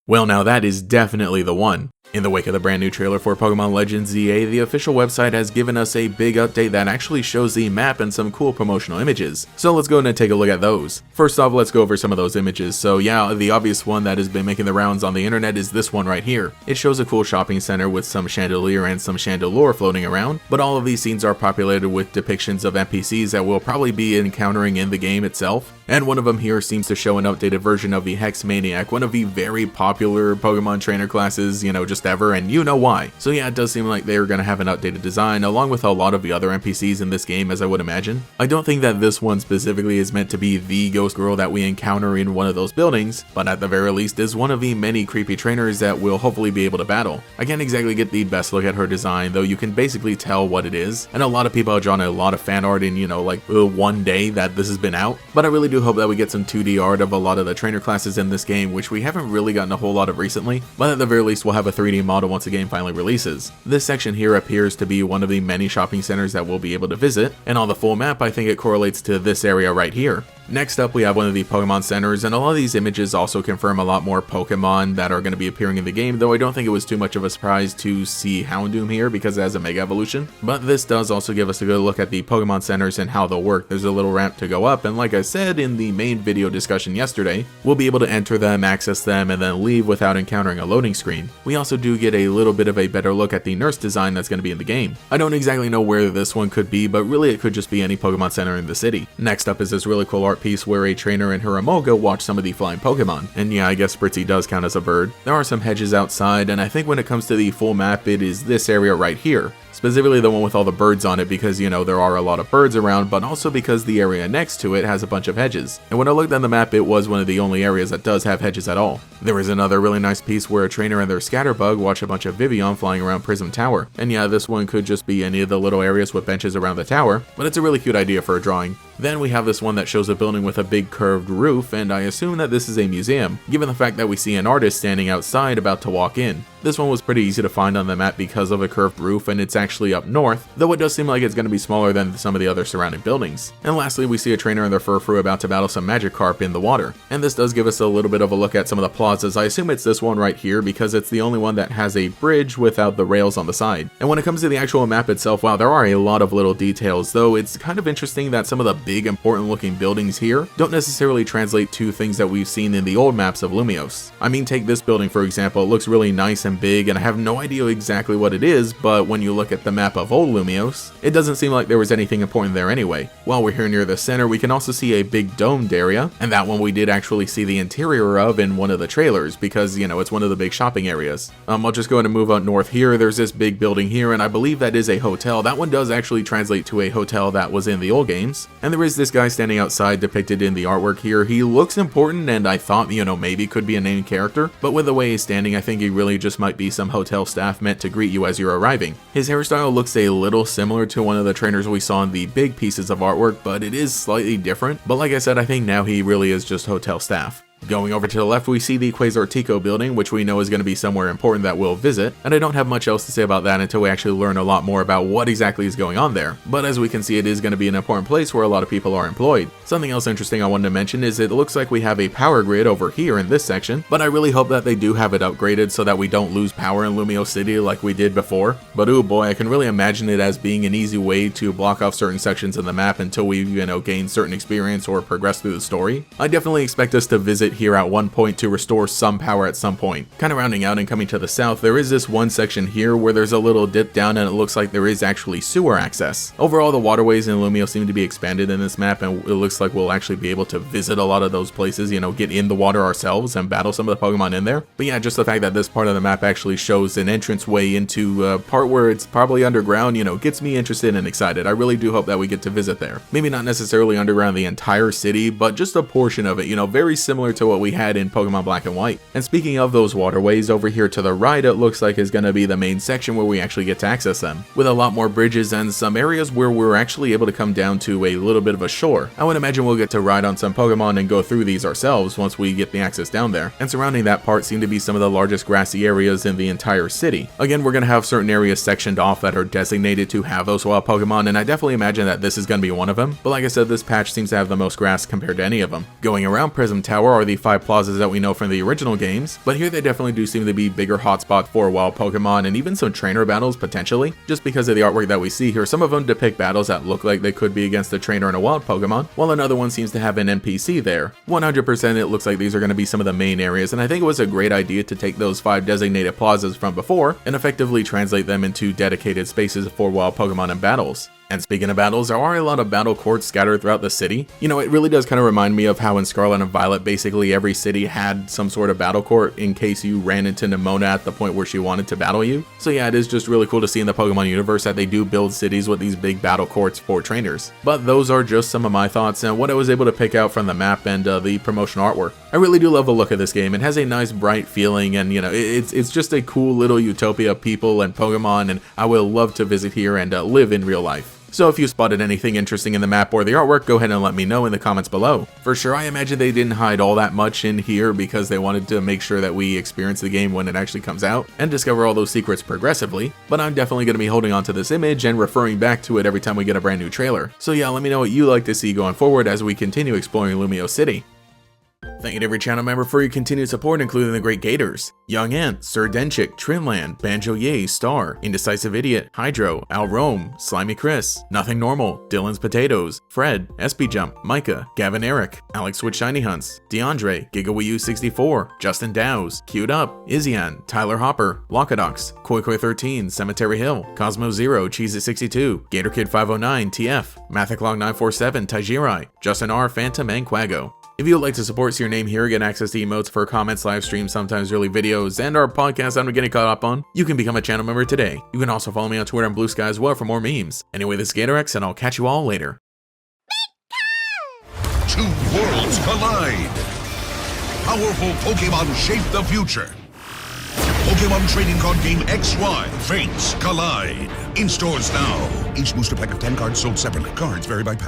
Well, now that is definitely the one. In the wake of the brand new trailer for Pokemon Legends ZA, the official website has given us a big update that actually shows the map and some cool promotional images. So let's go ahead and take a look at those. First off, let's go over some of those images. So yeah, the obvious one that has been making the rounds on the internet is this one right here. It shows a cool shopping center with some chandelier and some chandelure floating around, but all of these scenes are populated with depictions of NPCs that we'll probably be encountering in the game itself. And one of them here seems to show an updated version of the HEX MANIAC, one of the very popular Pokemon trainer classes, just ever, and you know why. So yeah, it does seem like they're gonna have an updated design, along with a lot of the other NPCs in this game, as I would imagine. I don't think that this one specifically is meant to be the ghost girl that we encounter in one of those buildings, but at the very least is one of the many creepy trainers that we'll hopefully be able to battle. I can't exactly get the best look at her design, though you can basically tell what it is, and a lot of people have drawn a lot of fan art in, like one day that this has been out, but I really do hope that we get some 2D art of a lot of the trainer classes in this game, which we haven't really gotten a whole lot of recently, but at the very least we'll have a 3D model once the game finally releases. This section here appears to be one of the many shopping centers that we'll be able to visit, and on the full map I think it correlates to this area right here. Next up, we have one of the Pokemon centers, and a lot of these images also confirm a lot more Pokemon that are going to be appearing in the game, though I don't think it was too much of a surprise to see Houndoom here because it has a Mega Evolution. But this does also give us a good look at the Pokemon centers and how they'll work. There's a little ramp to go up, and like I said in the main video discussion yesterday, we'll be able to enter them, access them, and then leave without encountering a loading screen. We also do get a little bit of a better look at the nurse design that's going to be in the game. I don't exactly know where this one could be, but really it could just be any Pokemon center in the city. Next up is this really cool art piece where a trainer and her Emolga watch some of the flying Pokemon. And yeah, I guess Spritzy does count as a bird. There are some hedges outside, and I think when it comes to the full map, it is this area right here. Specifically the one with all the birds on it because, there are a lot of birds around, but also because the area next to it has a bunch of hedges. And when I looked on the map, it was one of the only areas that does have hedges at all. There is another really nice piece where a trainer and their Scatterbug watch a bunch of Vivillon flying around Prism Tower. And yeah, this one could just be any of the little areas with benches around the tower, but it's a really cute idea for a drawing. Then we have this one that shows a building with a big curved roof, and I assume that this is a museum, given the fact that we see an artist standing outside about to walk in. This one was pretty easy to find on the map because of a curved roof, and it's actually up north, though it does seem like it's going to be smaller than some of the other surrounding buildings. And lastly, we see a trainer and their Furfrou about to battle some Magikarp in the water. And this does give us a little bit of a look at some of the plazas. I assume it's this one right here because it's the only one that has a bridge without the rails on the side. And when it comes to the actual map itself, wow, there are a lot of little details, though it's kind of interesting that some of the big important looking buildings here don't necessarily translate to things that we've seen in the old maps of Lumiose. I mean, take this building for example. It looks really nice and big, and I have no idea exactly what it is, but when you look at the map of old Lumiose, it doesn't seem like there was anything important there anyway. While we're here near the center, we can also see a big domed area, and that one we did actually see the interior of in one of the trailers because, it's one of the big shopping areas. I'll just go ahead and move out north here. There's this big building here, and I believe that is a hotel. That one does actually translate to a hotel that was in the old games. And there is this guy standing outside depicted in the artwork here. He looks important, and I thought, maybe could be a named character, but with the way he's standing, I think he really just might be some hotel staff meant to greet you as you're arriving. His hairstyle looks a little similar to one of the trainers we saw in the big pieces of artwork, but it is slightly different. But like I said, I think now he really is just hotel staff. Going over to the left, we see the Quasar building, which we know is going to be somewhere important that we'll visit, and I don't have much else to say about that until we actually learn a lot more about what exactly is going on there. But as we can see, it is going to be an important place where a lot of people are employed. Something else interesting I wanted to mention is it looks like we have a power grid over here in this section, but I really hope that they do have it upgraded so that we don't lose power in Lumiose City like we did before. But oh boy, I can really imagine it as being an easy way to block off certain sections of the map until we, gain certain experience or progress through the story. I definitely expect us to visit here at one point to restore some power at some point. Kind of rounding out and coming to the south, there is this one section here where there's a little dip down and it looks like there is actually sewer access. Overall, the waterways in Lumiose seem to be expanded in this map, and it looks like we'll actually be able to visit a lot of those places, get in the water ourselves and battle some of the Pokemon in there. But yeah, just the fact that this part of the map actually shows an entranceway into a part where it's probably underground, gets me interested and excited. I really do hope that we get to visit there. Maybe not necessarily underground the entire city, but just a portion of it, very similar to what we had in Pokemon Black and White. And speaking of those waterways, over here to the right it looks like is going to be the main section where we actually get to access them, with a lot more bridges and some areas where we're actually able to come down to a little bit of a shore. I would imagine we'll get to ride on some Pokemon and go through these ourselves once we get the access down there. And surrounding that part seem to be some of the largest grassy areas in the entire city. Again, we're going to have certain areas sectioned off that are designated to have those wild Pokemon, and I definitely imagine that this is going to be one of them. But like I said, this patch seems to have the most grass compared to any of them. Going around Prism Tower are the 5 plazas that we know from the original games, but here they definitely do seem to be bigger hotspots for wild Pokemon and even some trainer battles potentially, just because of the artwork that we see here. Some of them depict battles that look like they could be against a trainer and a wild Pokemon, while another one seems to have an NPC there. 100% it looks like these are going to be some of the main areas, and I think it was a great idea to take those 5 designated plazas from before and effectively translate them into dedicated spaces for wild Pokemon and battles. And speaking of battles, there are a lot of battle courts scattered throughout the city. You know, it really does kind of remind me of how in Scarlet and Violet, basically every city had some sort of battle court in case you ran into Nimona at the point where she wanted to battle you. So yeah, it is just really cool to see in the Pokemon universe that they do build cities with these big battle courts for trainers. But those are just some of my thoughts and what I was able to pick out from the map and the promotional artwork. I really do love the look of this game. It has a nice bright feeling, and you know, it's just a cool little utopia of people and Pokemon, and I will love to visit here and live in real life. So if you spotted anything interesting in the map or the artwork, go ahead and let me know in the comments below. For sure, I imagine they didn't hide all that much in here because they wanted to make sure that we experience the game when it actually comes out and discover all those secrets progressively, but I'm definitely going to be holding on to this image and referring back to it every time we get a brand new trailer. So yeah, let me know what you like to see going forward as we continue exploring Lumiose City. Thank you to every channel member for your continued support, including the Great Gators, Young Ant, Sir Denchik, Trimland, Banjo Yay, Star, Indecisive Idiot, Hydro, Al Rome, Slimy Chris, Nothing Normal, Dylan's Potatoes, Fred, SP Jump, Micah, Gavin Eric, Alex with Shiny Hunts, DeAndre, GigaWiiU64, Justin Dows, Queued Up, Izzian, Tyler Hopper, Lockadox, KoiKoi13, Cemetery Hill, Cosmo Zero, Cheez-It62, GatorKid509, TF, Mathiclog947, Tajirai, Justin R, Phantom, and Quago. If you would like to support, see your name here, get access to emotes for comments, live streams, sometimes early videos, and our podcast I'm getting caught up on, you can become a channel member today. You can also follow me on Twitter and Blue Sky as well for more memes. Anyway, this is GatorX, and I'll catch you all later. Two worlds collide. Powerful Pokemon shape the future. Pokemon trading card game XY Fates Collide. In stores now. Each booster pack of 10 cards sold separately. Cards vary by pack.